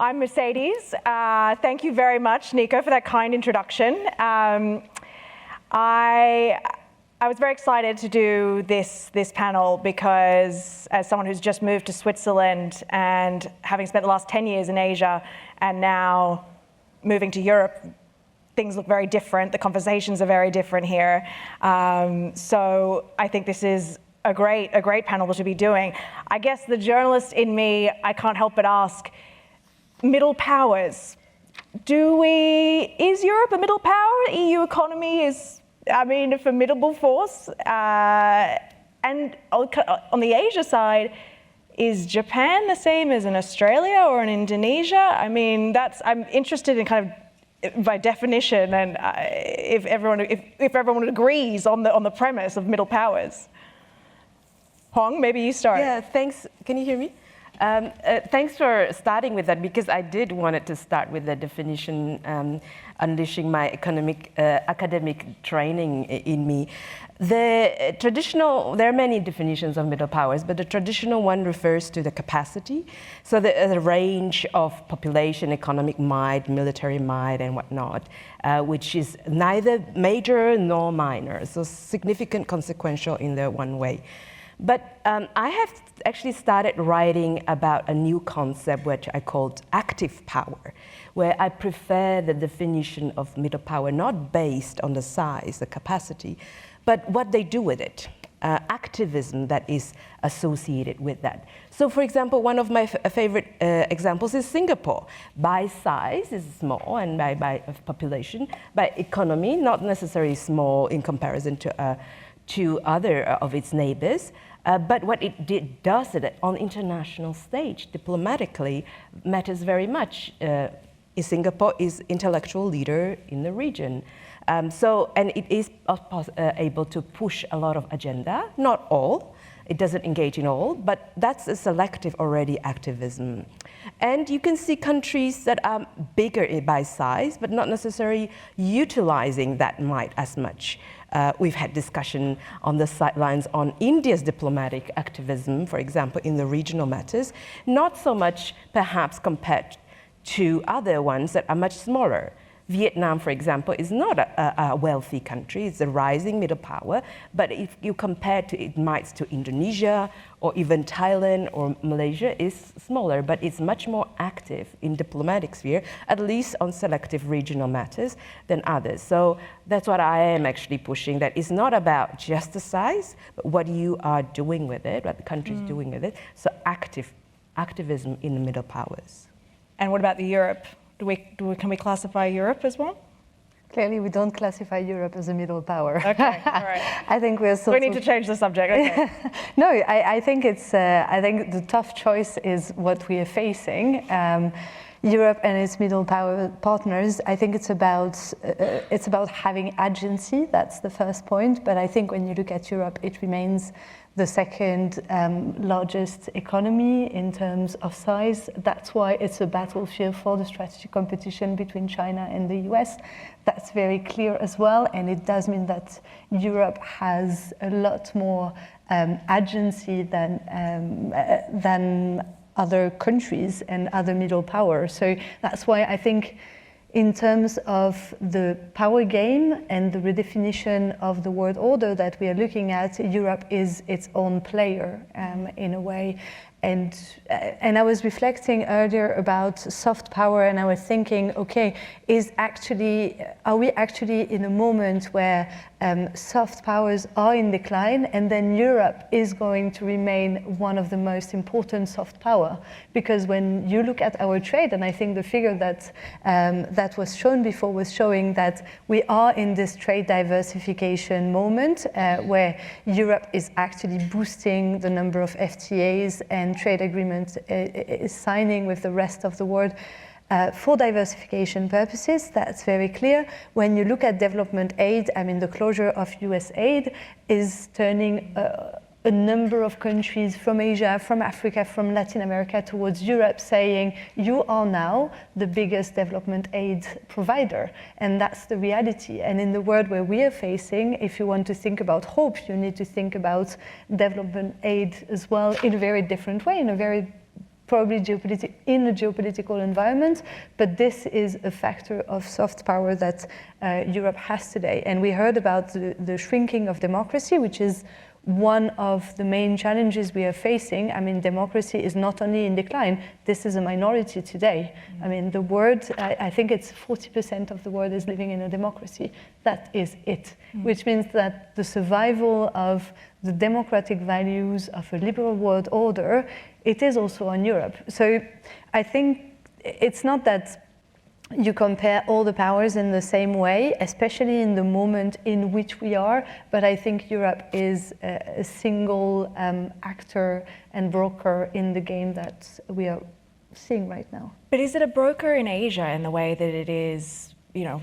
I'm Mercedes. Thank you very much, Nico, for that kind introduction. I was very excited to do this panel because as someone who's just moved to Switzerland and having spent the last 10 years in Asia and now moving to Europe, things look very different. The conversations are very different here. So I think this is a great panel to be doing. I guess the journalist in me, I can't help but ask, middle powers. Is Europe a middle power? EU economy is, a formidable force. And on the Asia side, is Japan the same as in Australia or in Indonesia? I'm interested in kind of by definition, and if everyone agrees on the premise of middle powers. Huong, maybe you start. Yeah, thanks. Can you hear me? Thanks for starting with that, because I did wanted to start with the definition, unleashing my academic training in me. There are many definitions of middle powers, but the traditional one refers to the capacity, so the range of population, economic might, military might, and whatnot, which is neither major nor minor, so significant, consequential in the one way. But I have actually started writing about a new concept which I called active power, where I prefer the definition of middle power not based on the size, the capacity, but what they do with it, activism that is associated with that. So for example, one of my favorite examples is Singapore. By size is small, and by population, by economy, not necessarily small in comparison to other of its neighbors. But what it does on international stage, diplomatically, matters very much. Singapore is intellectual leader in the region. And it is able to push a lot of agenda, not all. It doesn't engage in all, but that's a selective already activism. And you can see countries that are bigger by size, but not necessarily utilizing that might as much. We've had discussion on the sidelines on India's diplomatic activism, for example, in the regional matters, not so much perhaps compared to other ones that are much smaller. Vietnam, for example, is not a wealthy country. It's a rising middle power. But if you compare its might to Indonesia or even Thailand or Malaysia, is smaller, but it's much more active in diplomatic sphere, at least on selective regional matters, than others. So that's what I am actually pushing, that it's not about just the size, but what you are doing with it, what the country is doing with it. So activism in the middle powers. And what about Europe? Can we classify Europe as one? Clearly, we don't classify Europe as a middle power. Okay, all right. I think we're we need to change the subject. Okay. No, I think it's. I think the tough choice is what we are facing. Europe and its middle power partners. I think it's about having agency. That's the first point. But I think when you look at Europe, it remains the second largest economy in terms of size. That's why it's a battlefield for the strategic competition between China and the US. That's very clear as well, and it does mean that Europe has a lot more agency than other countries and other middle powers. So that's why I think in terms of the power game and the redefinition of the world order that we are looking at, Europe is its own player in a way. And I was reflecting earlier about soft power, and I was thinking, okay, are we actually in a moment where soft powers are in decline, and then Europe is going to remain one of the most important soft power? Because when you look at our trade, and I think the figure that was shown before was showing that we are in this trade diversification moment where Europe is actually boosting the number of FTAs and trade agreements is signing with the rest of the world for diversification purposes. That's very clear. When you look at development aid, the closure of US aid is turning a number of countries from Asia, from Africa, from Latin America towards Europe, saying you are now the biggest development aid provider. And that's the reality. And in the world where we are facing, if you want to think about hope, you need to think about development aid as well in a very different way, in a very probably in a geopolitical environment, but this is a factor of soft power that Europe has today. And we heard about the shrinking of democracy, which is one of the main challenges we are facing. I mean, democracy is not only in decline, this is a minority today. I mean, the world, I think it's 40% of the world is living in a democracy. That is it, which means that the survival of the democratic values of a liberal world order, it is also on Europe. So I think it's not that you compare all the powers in the same way, especially in the moment in which we are, but I think Europe is a single actor and broker in the game that we are seeing right now. But is it a broker in Asia in the way that it is, you know,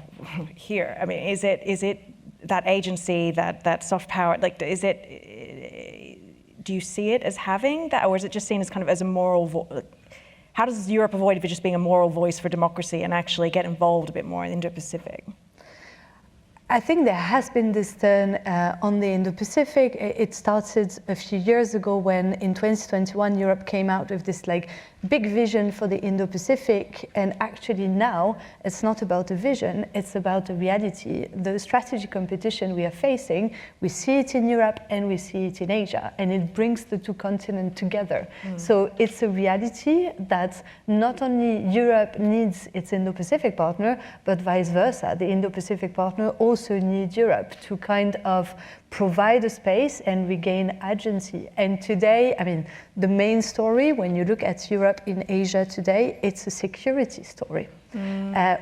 here? I mean, is it that agency, that soft power, like, is it, do you see it as having that, or is it just seen as kind of as a moral how does Europe avoid it just being a moral voice for democracy and actually get involved a bit more in the Indo-Pacific? I think there has been this turn on the Indo-Pacific. It started a few years ago when in 2021 Europe came out with this like big vision for the Indo-Pacific, and actually now it's not about a vision, it's about a reality. The strategy competition we are facing, we see it in Europe and we see it in Asia, and it brings the two continents together. So it's a reality that not only Europe needs its Indo-Pacific partner, but vice versa. The Indo-Pacific partner also needs Europe to kind of provide a space and regain agency. And today, I mean, the main story, when you look at Europe in Asia today, it's a security story.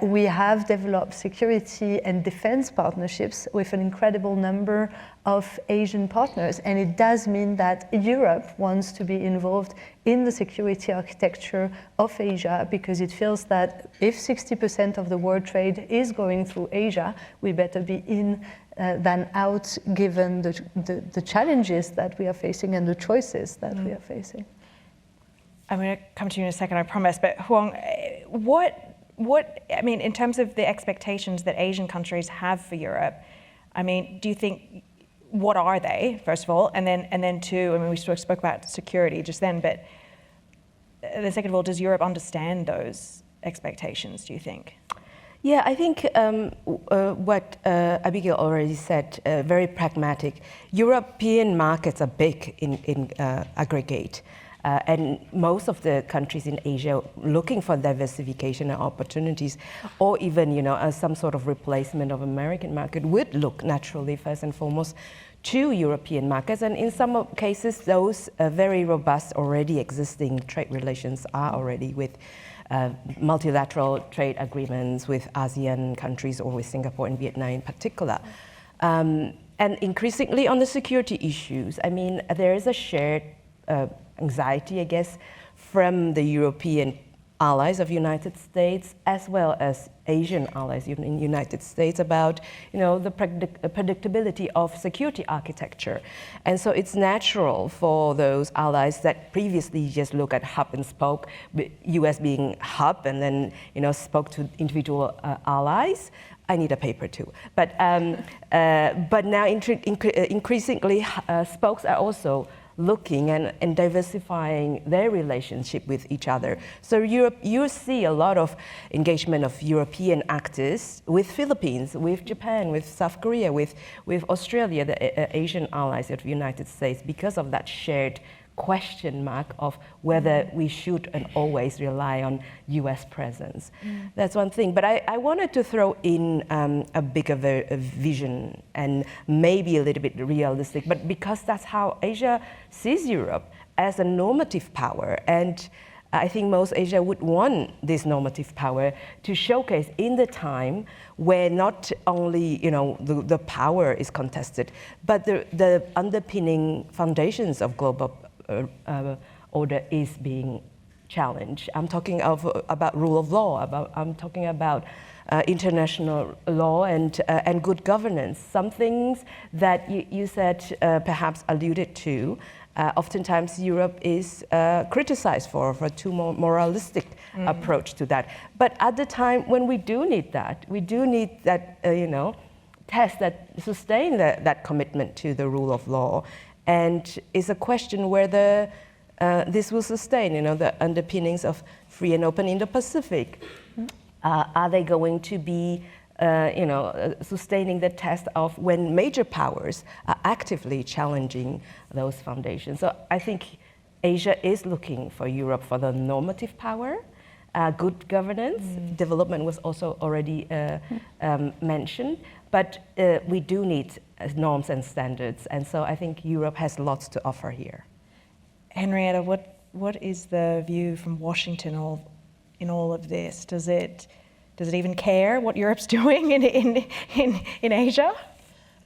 We have developed security and defense partnerships with an incredible number of Asian partners, and it does mean that Europe wants to be involved in the security architecture of Asia, because it feels that if 60% of the world trade is going through Asia, we better be in than out, given the challenges that we are facing and the choices that we are facing. I'm going to come to you in a second, I promise, but Huong, what, I mean, in terms of the expectations that Asian countries have for Europe, I mean, do you think, what are they, first of all, and then two, I mean, we sort of spoke about security just then, but the second of all, does Europe understand those expectations, do you think? Yeah, I think what Abigail already said, very pragmatic. European markets are big in aggregate. And most of the countries in Asia looking for diversification and opportunities, or even, you know, as some sort of replacement of American market, would look naturally first and foremost to European markets. And in some cases, those very robust already existing trade relations are already with multilateral trade agreements with ASEAN countries or with Singapore and Vietnam in particular. And increasingly on the security issues, I mean, there is a shared anxiety, I guess, from the European allies of United States as well as Asian allies in the United States about, you know, the predictability of security architecture. And so it's natural for those allies that previously just look at hub and spoke, US being hub and then, you know, spoke to individual allies. I need a paper too. But now increasingly spokes are also looking and diversifying their relationship with each other. So Europe, you see a lot of engagement of European actors with Philippines, with Japan, with South Korea, with Australia, the Asian allies of the United States, because of that shared question mark of whether we should and always rely on US presence. That's one thing. But I wanted to throw in a bigger vision and maybe a little bit realistic, but because that's how Asia sees Europe, as a normative power. And I think most Asia would want this normative power to showcase in the time where not only, you know, the power is contested, but the underpinning foundations of global order is being challenged. I'm talking about rule of law. I'm talking about international law and good governance. Some things that you said perhaps alluded to. Oftentimes Europe is criticized for a too moralistic approach to that. But at the time when we do need that, you know, test that sustain that commitment to the rule of law. And it's a question whether this will sustain, the underpinnings of free and open Indo-Pacific? Are they going to be, sustaining the test of when major powers are actively challenging those foundations? So I think Asia is looking for Europe for the normative power, good governance. Development was also already mentioned, but we do need norms and standards, and so I think Europe has lots to offer here. Henrietta, what is the view from Washington in all of this? Does it even care what Europe's doing in Asia?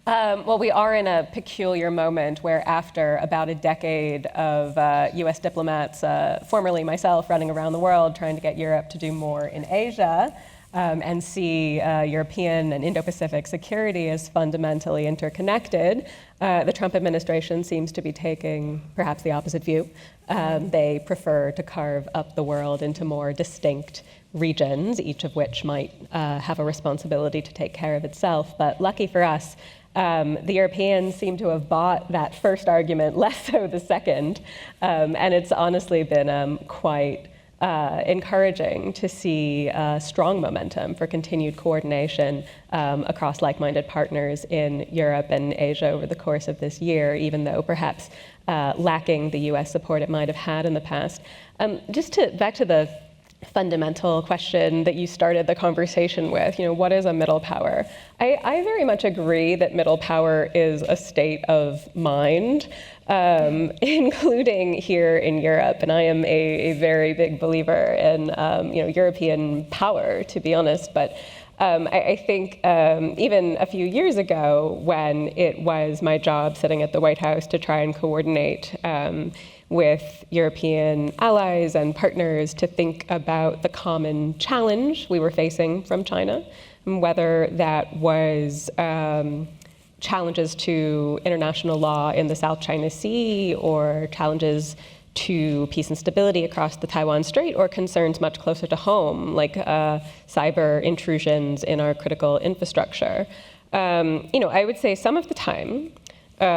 Well, we are in a peculiar moment where after about a decade of US diplomats, formerly myself, running around the world trying to get Europe to do more in Asia, and see European and Indo-Pacific security as fundamentally interconnected, the Trump administration seems to be taking perhaps the opposite view. They prefer to carve up the world into more distinct regions, each of which might have a responsibility to take care of itself. But lucky for us, the Europeans seem to have bought that first argument, less so the second, and it's honestly been quite encouraging to see strong momentum for continued coordination across like-minded partners in Europe and Asia over the course of this year, even though perhaps lacking the US support it might have had in the past. Back to the fundamental question that you started the conversation with, what is a middle power? I very much agree that middle power is a state of mind, including here in Europe, and I am a very big believer in European power, to be honest, but I think even a few years ago, when it was my job sitting at the White House to try and coordinate with European allies and partners to think about the common challenge we were facing from China, whether that was challenges to international law in the South China Sea or challenges to peace and stability across the Taiwan Strait, or concerns much closer to home, like cyber intrusions in our critical infrastructure. I would say some of the time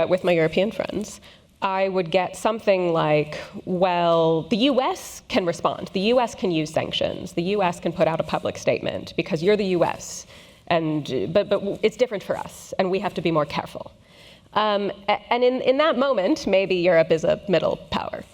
with my European friends, I would get something like, well, the US can respond. The US can use sanctions. The US can put out a public statement because you're the US. But it's different for us, and we have to be more careful. And in that moment, maybe Europe is a middle power.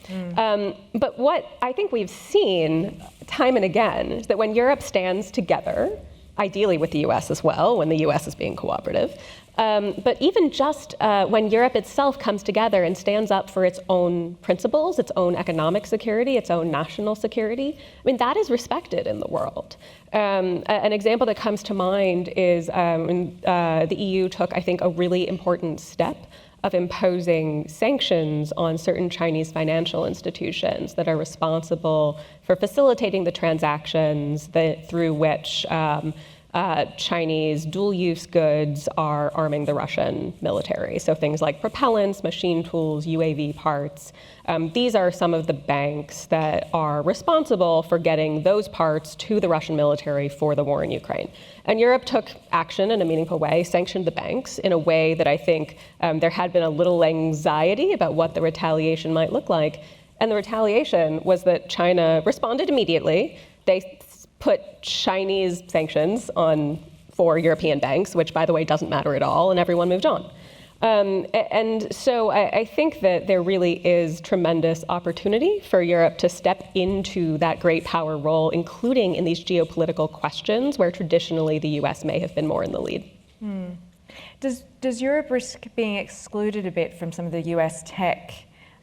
But what I think we've seen time and again is that when Europe stands together, ideally with the US as well, when the US is being cooperative, but even just when Europe itself comes together and stands up for its own principles, its own economic security, its own national security, that is respected in the world. An example that comes to mind is when the EU took, I think, a really important step of imposing sanctions on certain Chinese financial institutions that are responsible for facilitating the transactions through which Chinese dual-use goods are arming the Russian military. So things like propellants, machine tools, UAV parts. These are some of the banks that are responsible for getting those parts to the Russian military for the war in Ukraine. And Europe took action in a meaningful way, sanctioned the banks in a way that I think there had been a little anxiety about what the retaliation might look like. And the retaliation was that China responded immediately. They put Chinese sanctions on 4 European banks, which, by the way, doesn't matter at all, and everyone moved on. And so I think that there really is tremendous opportunity for Europe to step into that great power role, including in these geopolitical questions where traditionally the US may have been more in the lead. Does Europe risk being excluded a bit from some of the US tech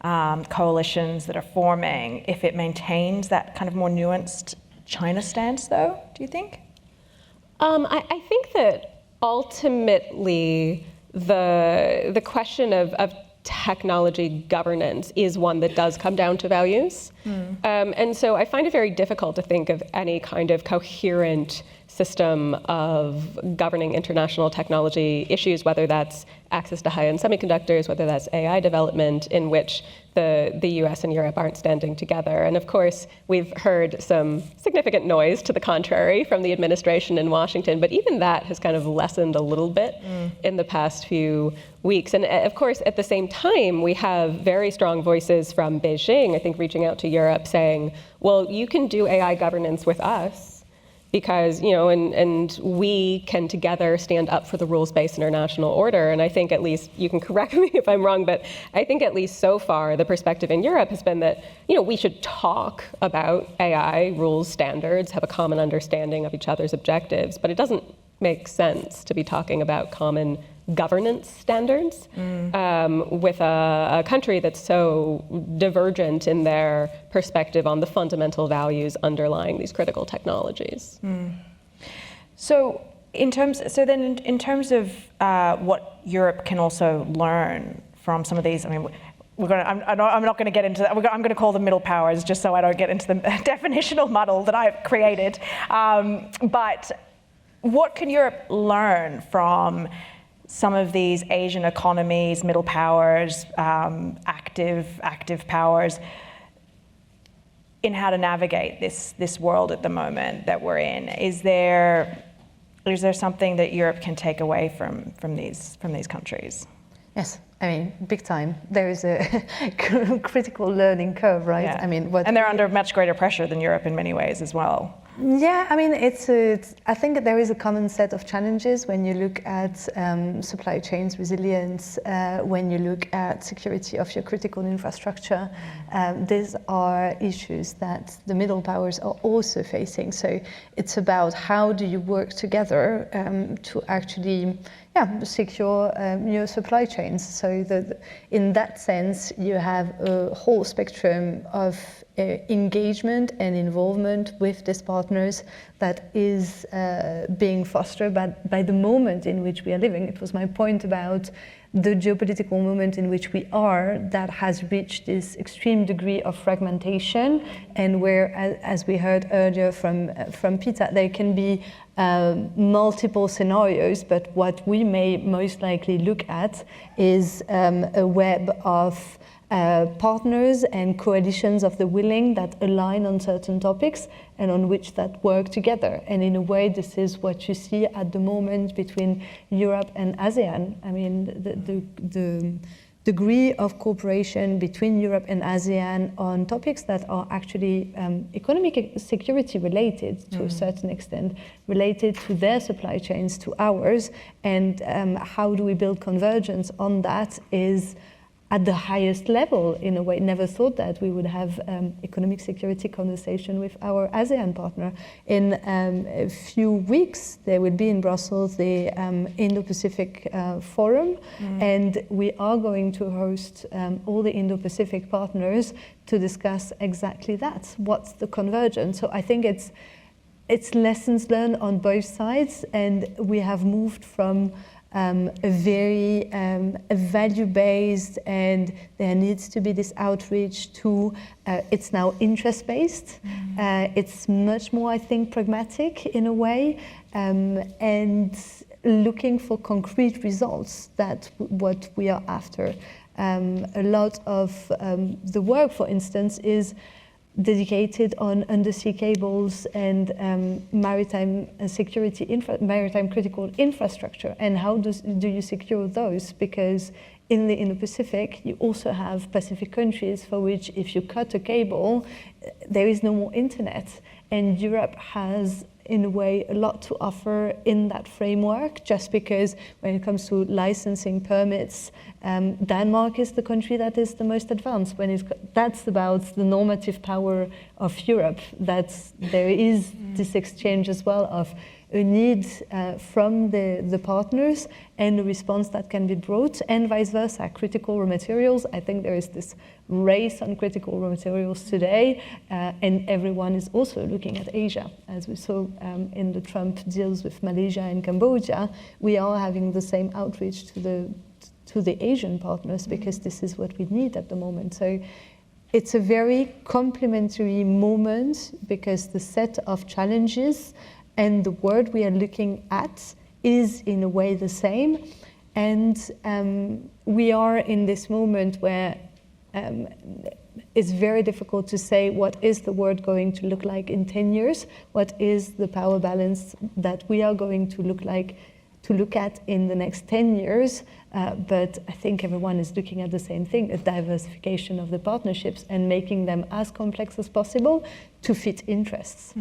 coalitions that are forming if it maintains that kind of more nuanced China stance, though, do you think? I think that ultimately the question of technology governance is one that does come down to values. And so I find it very difficult to think of any kind of coherent system of governing international technology issues, whether that's access to high-end semiconductors, whether that's AI development, in which the US and Europe aren't standing together. And of course, we've heard some significant noise to the contrary from the administration in Washington, but even that has kind of lessened a little bit in the past few weeks. And of course, at the same time, we have very strong voices from Beijing, I think, reaching out to Europe saying, well, you can do AI governance with us, because, and we can together stand up for the rules-based international order. And I think, at least, you can correct me if I'm wrong, but I think at least so far, the perspective in Europe has been that, we should talk about AI rules, standards, have a common understanding of each other's objectives, but it doesn't make sense to be talking about common governance standards with a country that's so divergent in their perspective on the fundamental values underlying these critical technologies. So in terms of what Europe can also learn from some of these, I mean, I'm not going to get into that. I'm going to call them middle powers just so I don't get into the definitional muddle that I've created. But what can Europe learn from some of these Asian economies, middle powers, active powers, in how to navigate this world at the moment that we're in? Is there something that Europe can take away from these countries? Yes, I mean, big time. There is a critical learning curve, right? Yeah. I mean, and they're under much greater pressure than Europe in many ways as well. Yeah, I mean, I think there is a common set of challenges when you look at supply chains resilience, when you look at security of your critical infrastructure. These are issues that the middle powers are also facing. So it's about how do you work together to actually secure your supply chains. So in that sense, you have a whole spectrum of engagement and involvement with these partners that is being fostered by the moment in which we are living. It was my point about the geopolitical moment in which we are that has reached this extreme degree of fragmentation, and where, as we heard earlier from Peter, there can be multiple scenarios, but what we may most likely look at is a web of partners and coalitions of the willing that align on certain topics and on which that work together. And in a way, this is what you see at the moment between Europe and ASEAN. I mean, the degree of cooperation between Europe and ASEAN on topics that are actually economic security related to a certain extent, related to their supply chains, to ours, and how do we build convergence on that is at the highest level, in a way. Never thought that we would have economic security conversation with our ASEAN partner. In a few weeks, there will be in Brussels the Indo-Pacific Forum, and we are going to host all the Indo-Pacific partners to discuss exactly that. What's the convergence? So I think it's lessons learned on both sides, and we have moved from a very value-based, and there needs to be this outreach to, it's now interest-based. It's much more, I think, pragmatic in a way, and looking for concrete results. That's what we are after. A lot of the work, for instance, is dedicated on undersea cables and maritime security, maritime critical infrastructure, and how do you secure those? Because in the Indo-Pacific, you also have Pacific countries for which if you cut a cable, there is no more internet. And Europe has, in a way, a lot to offer in that framework, just because when it comes to licensing permits, Denmark is the country that is the most advanced. That's about the normative power of Europe, that there is this exchange as well of a need from the partners and a response that can be brought, and vice versa. Critical raw materials, I think there is this race on critical raw materials today, and everyone is also looking at Asia. As we saw in the Trump deals with Malaysia and Cambodia, we are having the same outreach to the Asian partners, because this is what we need at the moment. So it's a very complementary moment, because the set of challenges and the world we are looking at is in a way the same, And we are in this moment where it's very difficult to say what is the world going to look like in 10 years, what is the power balance that we are going to look at in the next 10 years. But I think everyone is looking at the same thing, a diversification of the partnerships and making them as complex as possible to fit interests.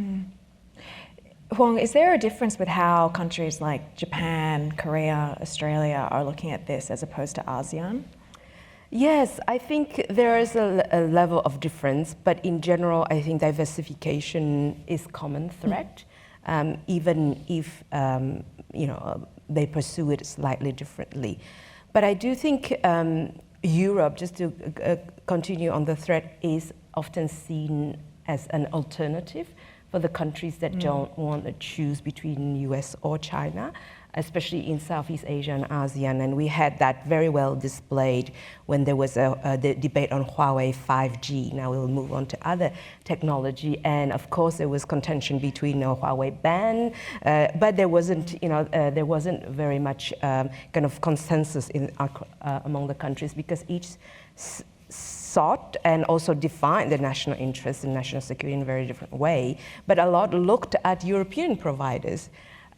Huong, is there a difference with how countries like Japan, Korea, Australia are looking at this as opposed to ASEAN? Yes, I think there is a level of difference, but in general, I think diversification is a common thread, even if they pursue it slightly differently. But I do think Europe, just to continue on the thread, is often seen as an alternative for the countries that don't want to choose between US or China, especially in Southeast Asia and ASEAN. And we had that very well displayed when there was the debate on Huawei 5G. Now we'll move on to other technology. And of course, there was contention between Huawei ban, but there wasn't, there wasn't very much kind of consensus among the countries because each sought and also defined the national interest and national security in a very different way. But a lot looked at European providers,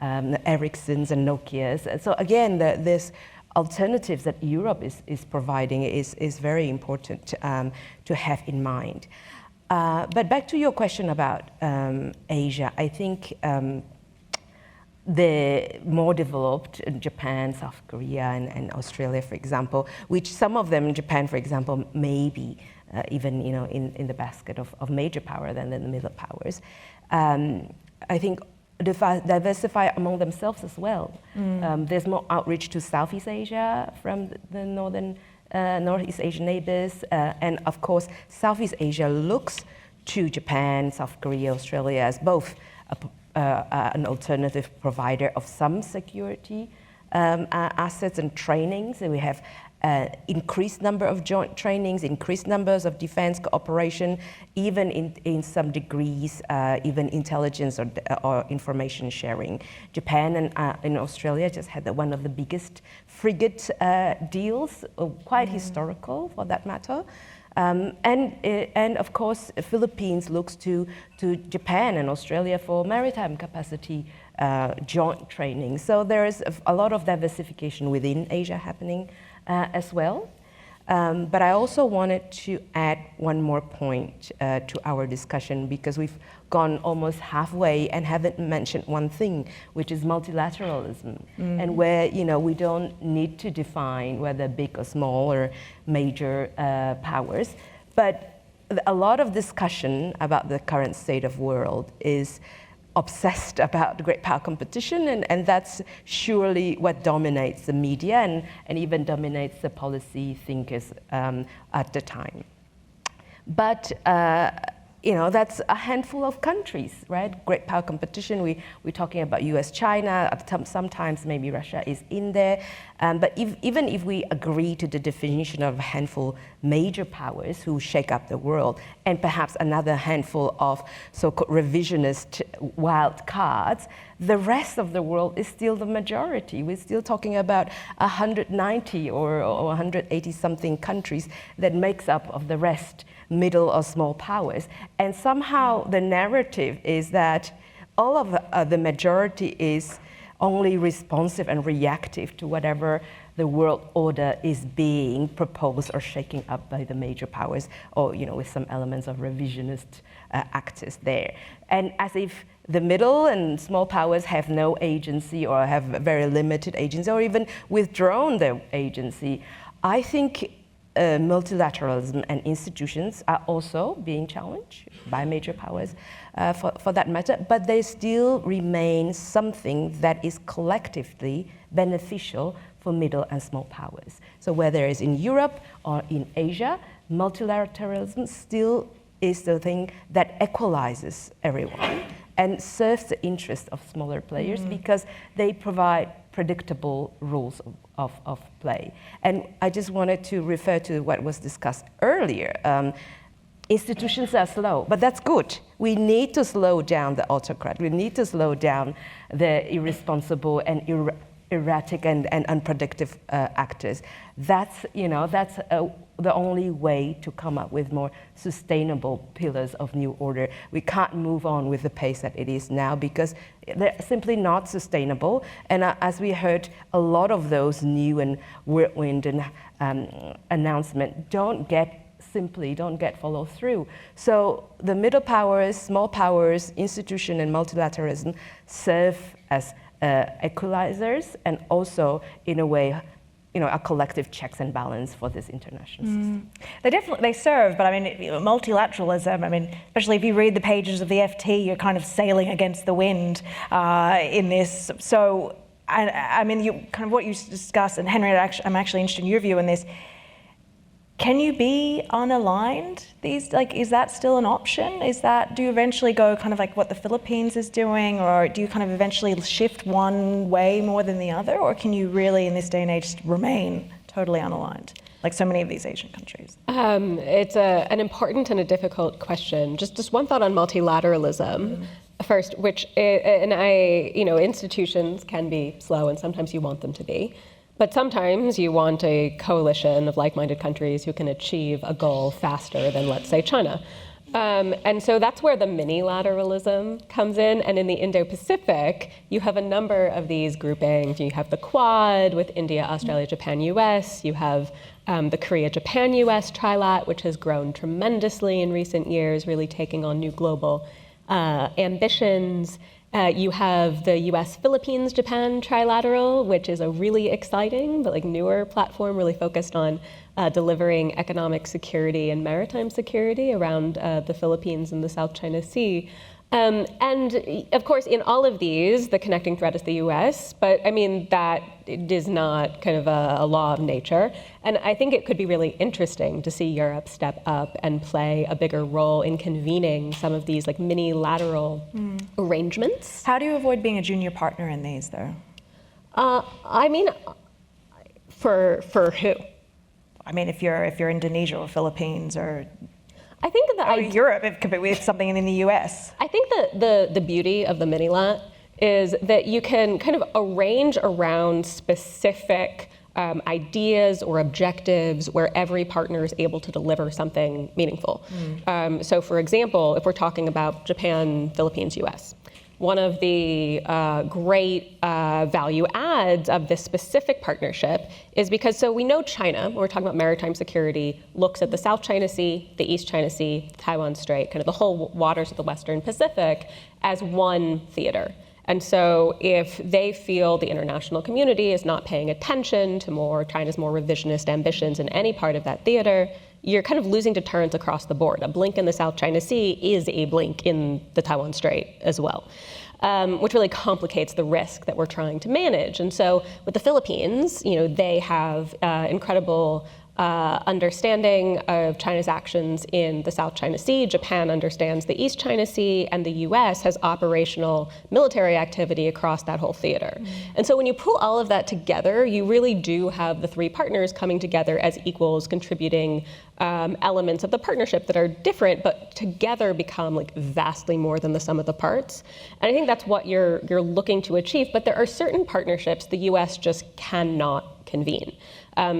Ericsson's and Nokia's. So again, this alternatives that Europe is providing is very important to have in mind. But back to your question about Asia, I think the more developed Japan, South Korea, and Australia, for example, which some of them, Japan, for example, may be even in the basket of major power than the middle powers. I think diversify among themselves as well. There's more outreach to Southeast Asia from the Northeast Asian neighbors, and of course, Southeast Asia looks to Japan, South Korea, Australia as both an alternative provider of some security assets and trainings. And we have increased number of joint trainings, increased numbers of defense cooperation, even in some degrees, even intelligence or information sharing. Japan and Australia just had one of the biggest frigate deals, quite historical for that matter. And of course, the Philippines looks to Japan and Australia for maritime capacity joint training. So there is a lot of diversification within Asia happening as well. But I also wanted to add one more point to our discussion because we've gone almost halfway and haven't mentioned one thing, which is multilateralism, and where we don't need to define whether big or small or major powers, but a lot of discussion about the current state of world is obsessed about great power competition, and that's surely what dominates the media and even dominates the policy thinkers at the time. But that's a handful of countries, right? Great power competition, we're talking about US, China, sometimes maybe Russia is in there. But even if we agree to the definition of a handful major powers who shake up the world, and perhaps another handful of so-called revisionist wild cards, the rest of the world is still the majority. We're still talking about 190 or 180 something countries that makes up of the rest, middle or small powers. And somehow the narrative is that all of the majority is only responsive and reactive to whatever the world order is being proposed or shaking up by the major powers, or with some elements of revisionist actors there. And as if the middle and small powers have no agency or have very limited agency or even withdrawn their agency, I think multilateralism and institutions are also being challenged by major powers for that matter, but they still remain something that is collectively beneficial for middle and small powers. So whether it's in Europe or in Asia, multilateralism still is the thing that equalizes everyone and serves the interest of smaller players because they provide predictable rules of play. And I just wanted to refer to what was discussed earlier. Institutions are slow, but that's good. We need to slow down the autocrat. We need to slow down the irresponsible and erratic and unpredictable actors. That's the only way to come up with more sustainable pillars of new order. We can't move on with the pace that it is now because they're simply not sustainable. And as we heard, a lot of those new and whirlwind announcements don't get followed through. So the middle powers, small powers, institution, and multilateralism serve as equalizers and also, in a way, a collective checks and balance for this international system. They serve, but I mean, multilateralism, I mean, especially if you read the pages of the FT, you're kind of sailing against the wind in this. So, I mean, what you discuss, and Henrietta, I'm actually interested in your view on this. Can you be unaligned? Is that still an option? Do you eventually go kind of like what the Philippines is doing, or do you kind of eventually shift one way more than the other, or can you really, in this day and age, remain totally unaligned, like so many of these Asian countries? It's an important and a difficult question. Just one thought on multilateralism. First, institutions can be slow, and sometimes you want them to be. But sometimes you want a coalition of like-minded countries who can achieve a goal faster than, let's say, China. And so that's where the minilateralism comes in. And in the Indo-Pacific, you have a number of these groupings. You have the Quad with India, Australia, Japan, US. You have the Korea, Japan, US trilat, which has grown tremendously in recent years, really taking on new global ambitions. You have the US, Philippines, Japan trilateral, which is a really exciting but newer platform, really focused on delivering economic security and maritime security around the Philippines and the South China Sea. And of course, in all of these, the connecting thread is the US, but I mean, that is not kind of a law of nature. And I think it could be really interesting to see Europe step up and play a bigger role in convening some of these mini-lateral arrangements. How do you avoid being a junior partner in these, though? I mean, for who? I mean, if you're Indonesia or Philippines or I think that Europe, it could be with something in the US. I think that the beauty of the Minilat is that you can kind of arrange around specific ideas or objectives where every partner is able to deliver something meaningful. So for example, if we're talking about Japan, Philippines, US, one of the great value adds of this specific partnership is because, so we know China, when we're talking about maritime security, looks at the South China Sea, the East China Sea, Taiwan Strait, kind of the whole waters of the Western Pacific as one theater. And so if they feel the international community is not paying attention to China's more revisionist ambitions in any part of that theater, you're kind of losing deterrence across the board. A blink in the South China Sea is a blink in the Taiwan Strait as well, which really complicates the risk that we're trying to manage. And so with the Philippines, they have incredible understanding of China's actions in the South China Sea. Japan understands the East China Sea, and the US has operational military activity across that whole theater. And so when you pull all of that together, you really do have the three partners coming together as equals, contributing elements of the partnership that are different, but together become vastly more than the sum of the parts. And I think that's what you're looking to achieve, but there are certain partnerships the US just cannot convene.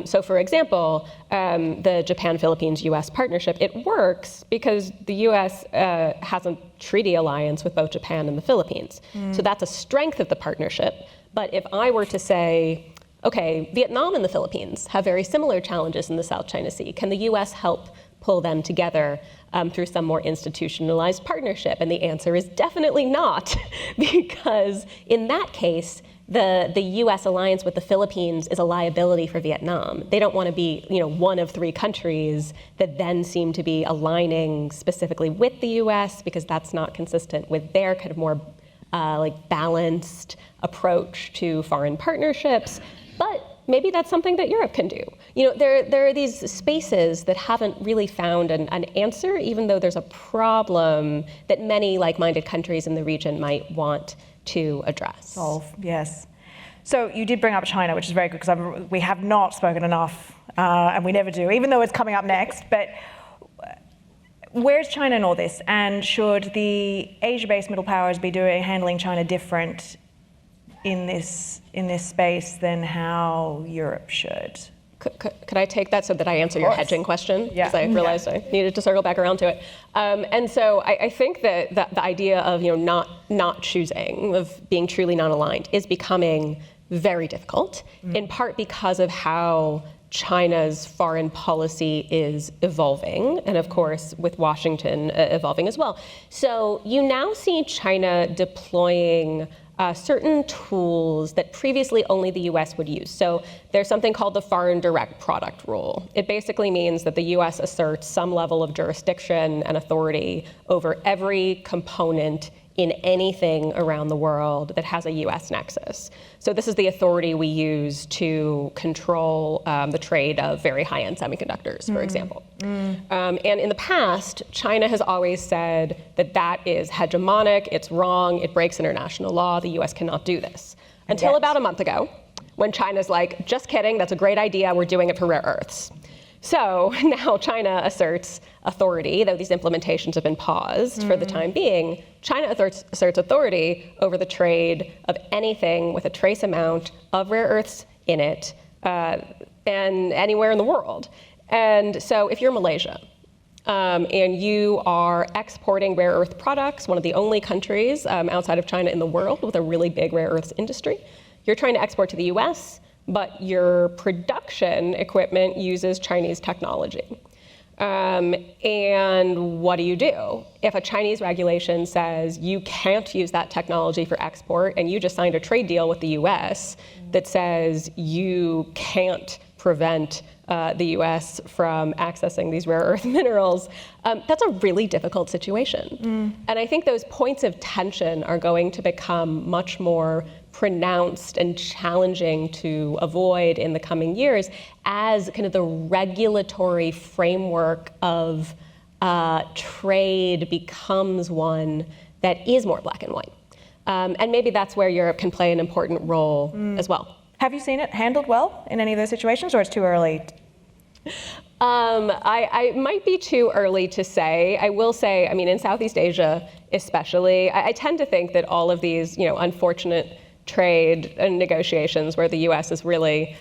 So for example, the Japan-Philippines-US partnership, it works because the US has a treaty alliance with both Japan and the Philippines. So that's a strength of the partnership. But if I were to say, okay, Vietnam and the Philippines have very similar challenges in the South China Sea, can the US help pull them together through some more institutionalized partnership? And the answer is definitely not, because in that case, the U.S. alliance with the Philippines is a liability for Vietnam. They don't want to be, one of three countries that then seem to be aligning specifically with the U.S. because that's not consistent with their kind of more balanced approach to foreign partnerships. But maybe that's something that Europe can do. There are these spaces that haven't really found an answer, even though there's a problem that many like-minded countries in the region might want to address. Solve, yes. So you did bring up China, which is very good, because we have not spoken enough, and we never do, even though it's coming up next. But where's China in all this? And should the Asia-based middle powers be handling China different in this space than how Europe should. Could I take that so that I answer your hedging question? Yeah. Because I realized I needed to circle back around to it. And so I think that the idea of not choosing, of being truly non-aligned, is becoming very difficult, in part because of how China's foreign policy is evolving, and of course with Washington evolving as well. So you now see China deploying certain tools that previously only the US would use. So there's something called the foreign direct product rule. It basically means that the US asserts some level of jurisdiction and authority over every component in anything around the world that has a US nexus. So this is the authority we use to control the trade of very high-end semiconductors, for example. And in the past, China has always said that that is hegemonic, it's wrong, it breaks international law, the US cannot do this. Until about a month ago, when China's like, just kidding, that's a great idea, we're doing it for rare earths. So now China asserts authority, though these implementations have been paused for the time being. China asserts authority over the trade of anything with a trace amount of rare earths in it, and anywhere in the world. And so if you're Malaysia, and you are exporting rare earth products, one of the only countries outside of China in the world with a really big rare earths industry, you're trying to export to the US, but your production equipment uses Chinese technology. And what do? If a Chinese regulation says you can't use that technology for export, and you just signed a trade deal with the US that says you can't prevent the US from accessing these rare earth minerals, that's a really difficult situation. And I think those points of tension are going to become much more pronounced and challenging to avoid in the coming years as kind of the regulatory framework of trade becomes one that is more black and white. And maybe that's where Europe can play an important role as well. Have you seen it handled well in any of those situations, or it's too early? I might be too early to say. I will say, I mean, in Southeast Asia especially, I tend to think that all of these, unfortunate trade and negotiations where the US is really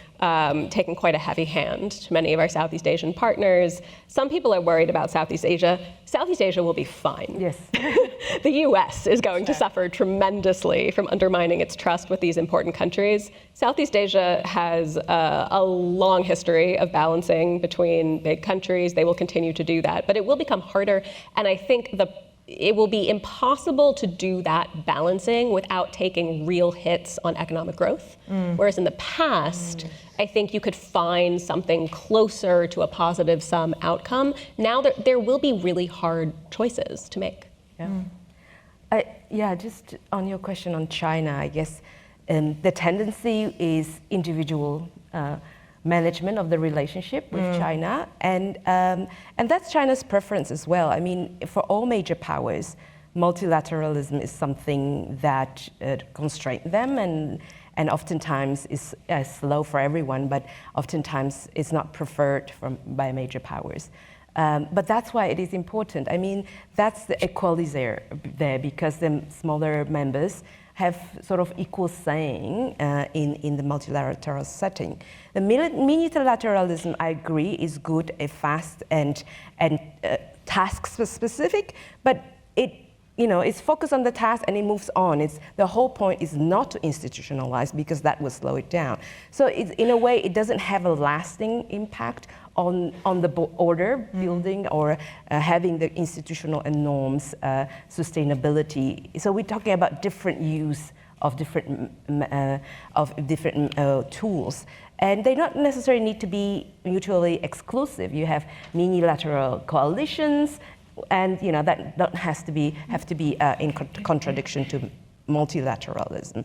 taking quite a heavy hand to many of our Southeast Asian partners. Some people are worried about Southeast Asia. Southeast Asia will be fine. Yes. The US is going to suffer tremendously from undermining its trust with these important countries. Southeast Asia has a long history of balancing between big countries. They will continue to do that, but it will become harder. And I think it will be impossible to do that balancing without taking real hits on economic growth. Whereas in the past, I think you could find something closer to a positive sum outcome. Now there will be really hard choices to make. Just on your question on China, I guess the tendency is individual management of the relationship with China, and that's China's preference as well. I mean, for all major powers, multilateralism is something that constrains them, and oftentimes is slow for everyone, but oftentimes it's not preferred by major powers. But that's why it is important. I mean, that's the equality there because the smaller members have sort of equal saying in the multilateral setting. The minilateralism, I agree, is good, fast and task specific, but it's focused on the task and it moves on. The whole point is not to institutionalize because that will slow it down. So in a way, it doesn't have a lasting impact on the order building or having the institutional and norms sustainability. So we're talking about different use of different tools. And they don't necessarily need to be mutually exclusive. You have minilateral coalitions, and that don't have to be in contradiction to multilateralism.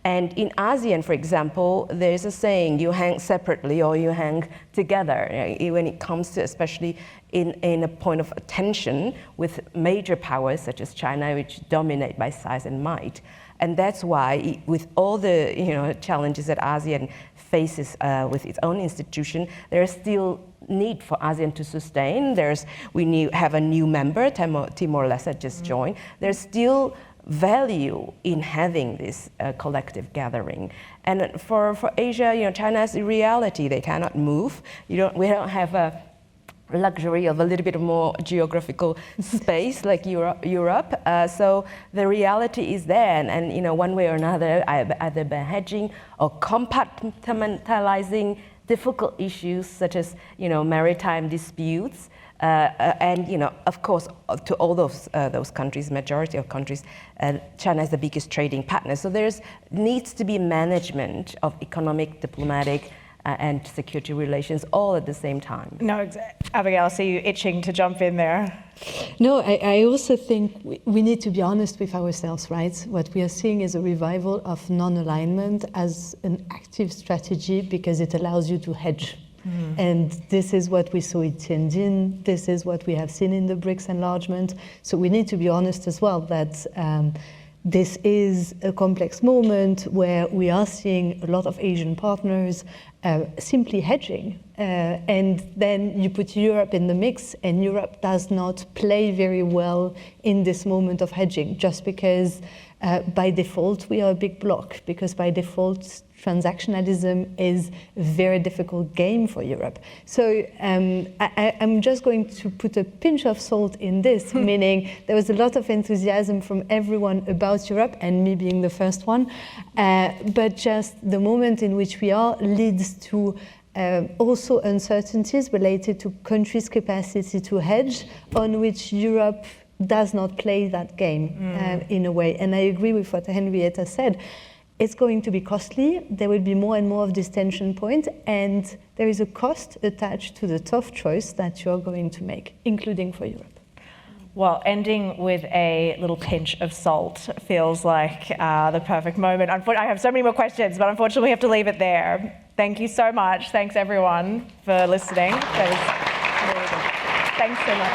And in ASEAN, for example, there's a saying: you hang separately or you hang together. When it comes to, especially in a point of tension with major powers such as China, which dominate by size and might. And that's why, with all the challenges that ASEAN faces with its own institution, there is still need for ASEAN to sustain. We have a new member, Timor-Leste just joined. There's still value in having this collective gathering. And for Asia, China's reality, they cannot move. We don't have a luxury of a little bit more geographical space like Europe. So the reality is there, and one way or another, either by hedging or compartmentalizing difficult issues such as maritime disputes, and of course, to all those countries, majority of countries, China is the biggest trading partner. So there's needs to be management of economic, diplomatic, and security relations all at the same time. No, Abigail, I see you itching to jump in there. No, I also think we need to be honest with ourselves, right? What we are seeing is a revival of non-alignment as an active strategy because it allows you to hedge. And this is what we saw in Tianjin, this is what we have seen in the BRICS enlargement. So we need to be honest as well that this is a complex moment where we are seeing a lot of Asian partners simply hedging. And then you put Europe in the mix, and Europe does not play very well in this moment of hedging, just because by default we are a big bloc, because by default transactionalism is a very difficult game for Europe. So I'm just going to put a pinch of salt in this, meaning there was a lot of enthusiasm from everyone about Europe, and me being the first one, but just the moment in which we are leads to also uncertainties related to countries' capacity to hedge, on which Europe does not play that game in a way. And I agree with what Henrietta said. It's going to be costly. There will be more and more of this tension point, and there is a cost attached to the tough choice that you're going to make, including for Europe. Well, ending with a little pinch of salt feels like the perfect moment. I have so many more questions, but unfortunately we have to leave it there. Thank you so much. Thanks everyone for listening. That was really good. Thanks so much.